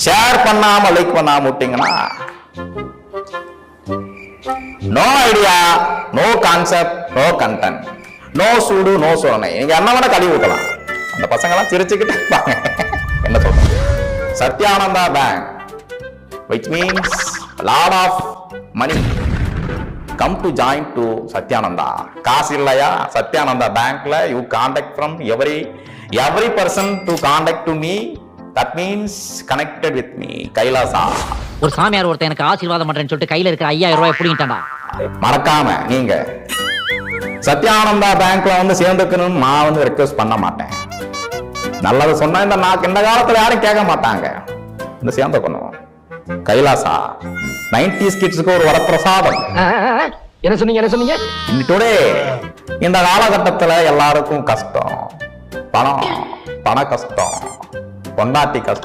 Share பண்ணாம like பண்ணாம விட்டீங்கன்னா no idea, no concept, no content, no சூடு, நோ சோதனை. நீங்க என்ன வேணா கழுவி ஊட்டலாம். அந்த பசங்க எல்லாம் சிரிச்சுக்கிட்டு இருப்பாங்க. என்ன சொல்றேன்? Sathyananda bank, which means lot of money come to join to Satyananda. காசு இல்லையா சத்யானந்தா பேங்க்ல, you contact from every person to contact to me, that means connected with me. Kailasa. ஒரு சாமியார் ஒருத்தன் எனக்கு ஆசீர்வாதம் பண்றேன்னு சொல்லிட்டு கையில இருக்கிற 5000 ரூபாய் புடிங்கிட்டான்டா. மறக்காம நீங்க சத்யானந்தா பேங்க்ல வந்து சேர்ந்துக்கணும்னு நான் வந்து ரெக்வெஸ்ட் பண்ண மாட்டேன். நல்லது சொன்னா இந்த காலத்துல யாரும் கேட்க மாட்டாங்க. இந்த சேர்ந்துக்கணும். கைலாசா 90s கிட்ஸுக்கு ஒரு வரப்பிரசாதம். என்ன சொன்னீங்க? டுடே இந்த காலகட்டத்துல எல்லாருக்கும் கஷ்டம். பண கஷ்டம், பொண்டாட்டி கஷ்டம்.